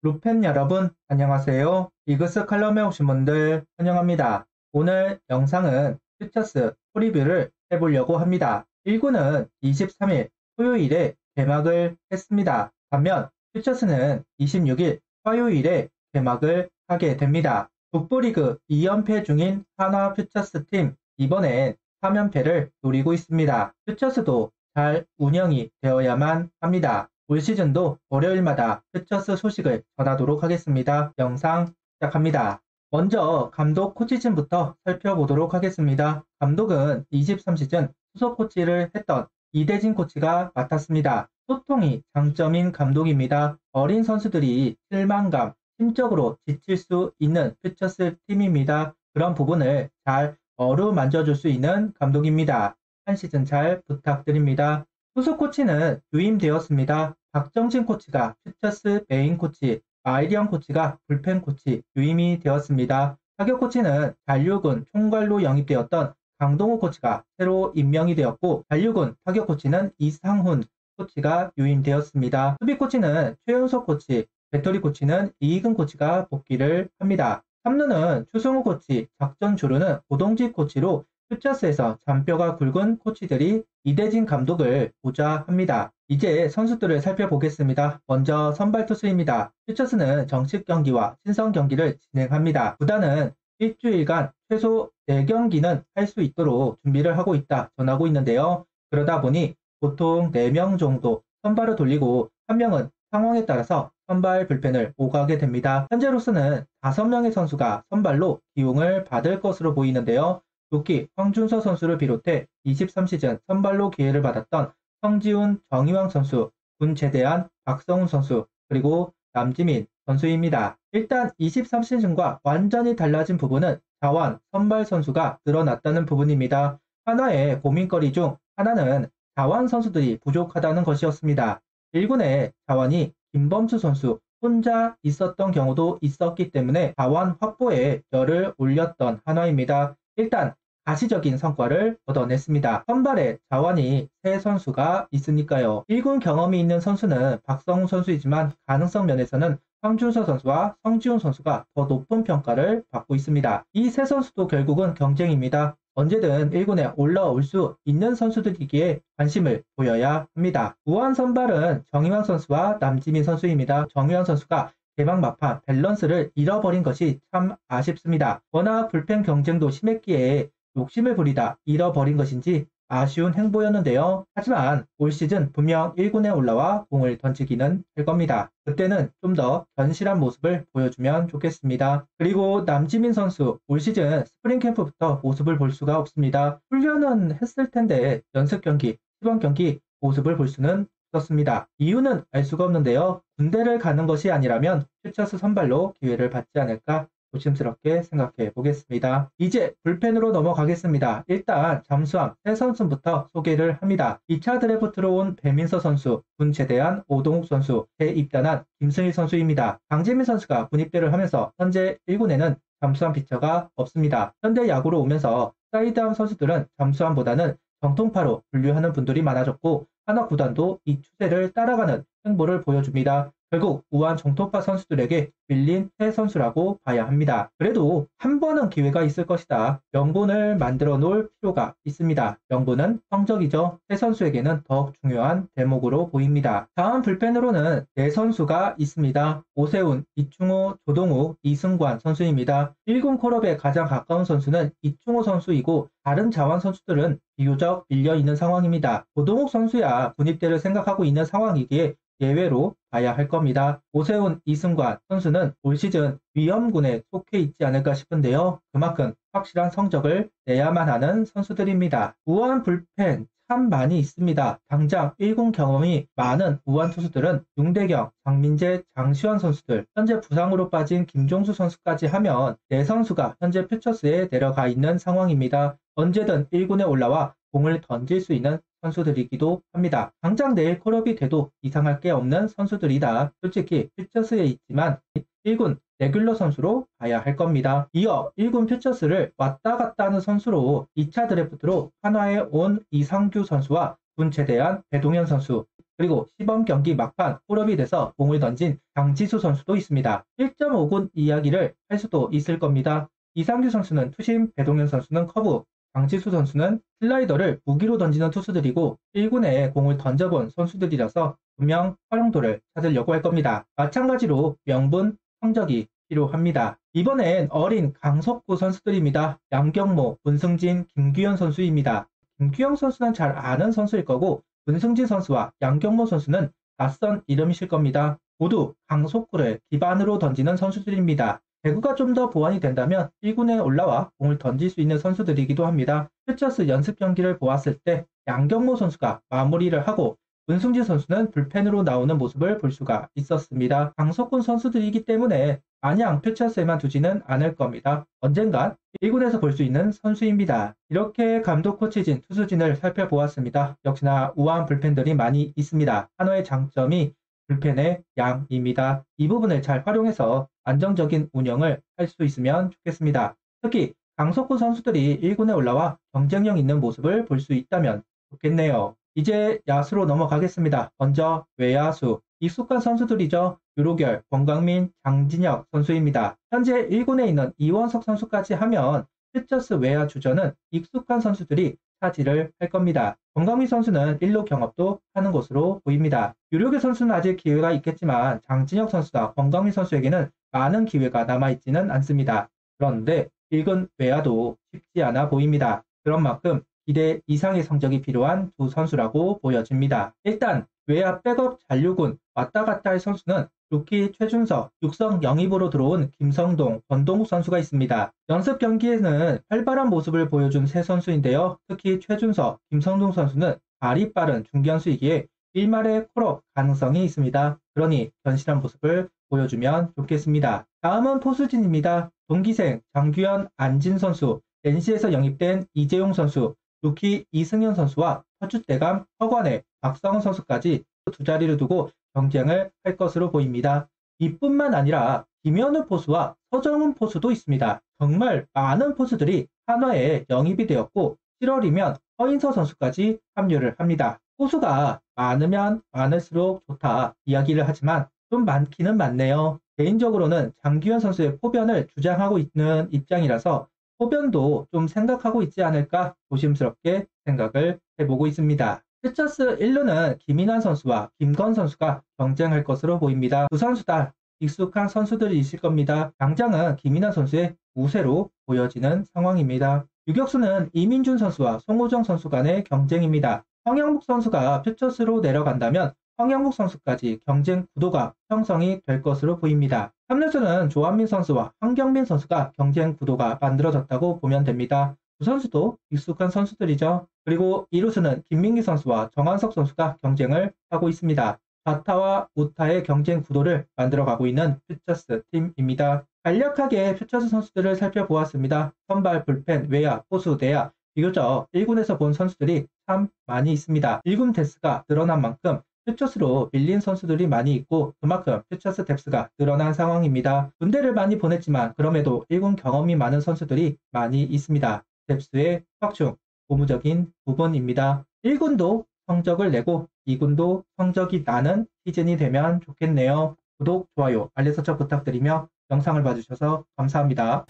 루펜 여러분, 안녕하세요. 이그스 칼럼에 오신 분들 환영합니다. 오늘 영상은 퓨처스 프리뷰를 해보려고 합니다. 1구는 23일 토요일에 개막을 했습니다. 반면 퓨처스는 26일 화요일에 개막을 하게 됩니다. 북부리그 2연패 중인 한화 퓨처스 팀, 이번엔 3연패를 노리고 있습니다. 퓨처스도 잘 운영이 되어야만 합니다. 올 시즌도 월요일마다 퓨처스 소식을 전하도록 하겠습니다. 영상 시작합니다. 먼저 감독 코치진부터 살펴보도록 하겠습니다. 감독은 23시즌 수석 코치를 했던 이대진 코치가 맡았습니다. 소통이 장점인 감독입니다. 어린 선수들이 실망감, 심적으로 지칠 수 있는 퓨처스 팀입니다. 그런 부분을 잘 어루만져줄 수 있는 감독입니다. 한 시즌 잘 부탁드립니다. 후속 코치는 유임되었습니다. 박정진 코치가 퓨처스 메인 코치, 마이리언 코치가 불펜 코치 유임이 되었습니다. 타격 코치는 잔류군 총괄로 영입되었던 강동호 코치가 새로 임명이 되었고, 잔류군 타격 코치는 이상훈 코치가 유임되었습니다. 수비 코치는 최윤석 코치, 배터리 코치는 이익은 코치가 복귀를 합니다. 3루는 추승우 코치, 작전 주루는 고동지 코치로 퓨처스에서 잔뼈가 굵은 코치들이 이대진 감독을 보좌합니다. 이제 선수들을 살펴보겠습니다. 먼저 선발 투수입니다. 퓨처스는 정식 경기와 친선 경기를 진행합니다. 구단은 일주일간 최소 4경기는 할 수 있도록 준비를 하고 있다 전하고 있는데요. 그러다 보니 보통 4명 정도 선발을 돌리고 1명은 상황에 따라서 선발 불펜을 오가게 됩니다. 현재로서는 5명의 선수가 선발로 기용을 받을 것으로 보이는데요. 루키 황준서 선수를 비롯해 23시즌 선발로 기회를 받았던 성지훈, 정희왕 선수, 군 제대한 박성훈 선수, 그리고 남지민 선수입니다. 일단 23시즌과 완전히 달라진 부분은 자완 선발 선수가 늘어났다는 부분입니다. 하나의 고민거리 중 하나는 자완 선수들이 부족하다는 것이었습니다. 1군에 자완이 김범수 선수 혼자 있었던 경우도 있었기 때문에 자완 확보에 열을 올렸던 한화입니다. 일단 가시적인 성과를 얻어냈습니다. 선발에 자완이 3선수가 있으니까요. 1군 경험이 있는 선수는 박성훈 선수이지만 가능성 면에서는 황준서 선수와 성지훈 선수가 더 높은 평가를 받고 있습니다. 이 3선수도 결국은 경쟁입니다. 언제든 1군에 올라올 수 있는 선수들이기에 관심을 보여야 합니다. 우한 선발은 정희왕 선수와 남지민 선수입니다. 정희왕 선수가 개막 막판 밸런스를 잃어버린 것이 참 아쉽습니다. 워낙 불펜 경쟁도 심했기에 욕심을 부리다 잃어버린 것인지 아쉬운 행보였는데요. 하지만 올 시즌 분명 1군에 올라와 공을 던지기는 할 겁니다. 그때는 좀 더 견실한 모습을 보여주면 좋겠습니다. 그리고 남지민 선수 올 시즌 스프링 캠프부터 모습을 볼 수가 없습니다. 훈련은 했을 텐데 연습 경기, 시범 경기 모습을 볼 수는 없었습니다. 이유는 알 수가 없는데요. 군대를 가는 것이 아니라면 퓨처스 선발로 기회를 받지 않을까 조심스럽게 생각해 보겠습니다. 이제 불펜으로 넘어가겠습니다. 일단 잠수함 세 선수부터 소개를 합니다. 2차 드래프트로 온 배민서 선수, 군 제대한 오동욱 선수, 재입단한 김승일 선수입니다. 강재민 선수가 군입대를 하면서 현재 1군에는 잠수함 피처가 없습니다. 현대 야구로 오면서 사이드암 선수들은 잠수함보다는 정통파로 분류하는 분들이 많아졌고, 한화 구단도 이 추세를 따라가는 행보를 보여줍니다. 결국 우한 정통파 선수들에게 밀린 새 선수라고 봐야 합니다. 그래도 한 번은 기회가 있을 것이다. 명분을 만들어 놓을 필요가 있습니다. 명분은 성적이죠. 새 선수에게는 더욱 중요한 대목으로 보입니다. 다음 불펜으로는 네 선수가 있습니다. 오세훈, 이충호, 조동욱, 이승관 선수입니다. 1군 콜업에 가장 가까운 선수는 이충호 선수이고, 다른 자완 선수들은 비교적 밀려있는 상황입니다. 조동욱 선수야 군입대를 생각하고 있는 상황이기에 예외로 봐야 할 겁니다. 오세훈, 이승관 선수는 올 시즌 위험군에 속해 있지 않을까 싶은데요. 그만큼 확실한 성적을 내야만 하는 선수들입니다. 우한 불펜 참 많이 있습니다. 당장 1군 경험이 많은 우한 투수들은 윤대경, 장민재, 장시환 선수들, 현재 부상으로 빠진 김종수 선수까지 하면 4선수가 현재 퓨처스에 내려가 있는 상황입니다. 언제든 1군에 올라와 공을 던질 수 있는 선수들이기도 합니다. 당장 내일 콜업이 돼도 이상할 게 없는 선수들이다. 솔직히 퓨처스에 있지만 1군 레귤러 선수로 봐야 할 겁니다. 이어 1군 퓨처스를 왔다 갔다 하는 선수로 2차 드래프트로 한화에 온 이상규 선수와 군 제대한 배동현 선수, 그리고 시범 경기 막판 홀업이 돼서 공을 던진 장지수 선수도 있습니다. 1.5군 이야기를 할 수도 있을 겁니다. 이상규 선수는 투심, 배동현 선수는 커브, 장지수 선수는 슬라이더를 무기로 던지는 투수들이고 1군에 공을 던져본 선수들이라서 분명 활용도를 찾으려고 할 겁니다. 마찬가지로 명분, 성적이 필요합니다. 이번엔 어린 강속구 선수들입니다. 양경모, 문승진, 김규현 선수입니다. 김규현 선수는 잘 아는 선수일 거고 문승진 선수와 양경모 선수는 낯선 이름이실 겁니다. 모두 강속구를 기반으로 던지는 선수들입니다. 배구가 좀 더 보완이 된다면 1군에 올라와 공을 던질 수 있는 선수들이기도 합니다. 퓨처스 연습 경기를 보았을 때 양경모 선수가 마무리를 하고 문승진 선수는 불펜으로 나오는 모습을 볼 수가 있었습니다. 강속군 선수들이기 때문에 마냥 퓨처스에만 두지는 않을 겁니다. 언젠간 1군에서 볼 수 있는 선수입니다. 이렇게 감독 코치진 투수진을 살펴보았습니다. 역시나 우아한 불펜들이 많이 있습니다. 한화의 장점이 불펜의 양입니다. 이 부분을 잘 활용해서 안정적인 운영을 할 수 있으면 좋겠습니다. 특히 강속군 선수들이 1군에 올라와 경쟁력 있는 모습을 볼 수 있다면 좋겠네요. 이제 야수로 넘어가겠습니다. 먼저 외야수, 익숙한 선수들이죠. 유로결, 권강민, 장진혁 선수입니다. 현재 1군에 있는 이원석 선수까지 하면 퓨처스 외야 주전은 익숙한 선수들이 차지를 할 겁니다. 권강민 선수는 1루 경합도 하는 것으로 보입니다. 유로결 선수는 아직 기회가 있겠지만 장진혁 선수와 권강민 선수에게는 많은 기회가 남아있지는 않습니다. 그런데 1군 외야도 쉽지 않아 보입니다. 그런 만큼 기대 이상의 성적이 필요한 두 선수라고 보여집니다. 일단 외야 백업 잔류군 왔다 갔다 할 선수는 루키 최준석, 육성 영입으로 들어온 김성동, 권동욱 선수가 있습니다. 연습 경기에는 활발한 모습을 보여준 세 선수인데요. 특히 최준석, 김성동 선수는 발이 빠른 중견수이기에 일말의 콜업 가능성이 있습니다. 그러니 견실한 모습을 보여주면 좋겠습니다. 다음은 포수진입니다. 동기생 장규현, 안진 선수, NC에서 영입된 이재용 선수, 루키 이승현 선수와 터줏대감 허관의 박성훈 선수까지 두 자리를 두고 경쟁을 할 것으로 보입니다. 이뿐만 아니라 김현우 포수와 서정훈 포수도 있습니다. 정말 많은 포수들이 한화에 영입이 되었고 7월이면 허인서 선수까지 합류를 합니다. 포수가 많으면 많을수록 좋다 이야기를 하지만 좀 많기는 많네요. 개인적으로는 장규현 선수의 포변을 주장하고 있는 입장이라서 포변도 좀 생각하고 있지 않을까 조심스럽게 생각을 해보고 있습니다. 퓨처스 1루는 김인환 선수와 김건 선수가 경쟁할 것으로 보입니다. 두 선수 다 익숙한 선수들이 있을 겁니다. 당장은 김인환 선수의 우세로 보여지는 상황입니다. 유격수는 이민준 선수와 송호정 선수 간의 경쟁입니다. 황영묵 선수가 퓨처스로 내려간다면 황영묵 선수까지 경쟁 구도가 형성이 될 것으로 보입니다. 3루수는 조한민 선수와 황경민 선수가 경쟁 구도가 만들어졌다고 보면 됩니다. 두 선수도 익숙한 선수들이죠. 그리고 2루수는 김민기 선수와 정한석 선수가 경쟁을 하고 있습니다. 좌타와 우타의 경쟁 구도를 만들어가고 있는 퓨처스 팀입니다. 간략하게 퓨처스 선수들을 살펴보았습니다. 선발, 불펜, 외야, 포수, 내야 비교적 1군에서 본 선수들이 참 많이 있습니다. 1군 데스가 늘어난 만큼 퓨처스로 밀린 선수들이 많이 있고 그만큼 퓨처스 뎁스가 늘어난 상황입니다. 군대를 많이 보냈지만 그럼에도 1군 경험이 많은 선수들이 많이 있습니다. 뎁스의 확충, 고무적인 부분입니다. 1군도 성적을 내고 2군도 성적이 나는 시즌이 되면 좋겠네요. 구독, 좋아요, 알림 설정 부탁드리며 영상을 봐주셔서 감사합니다.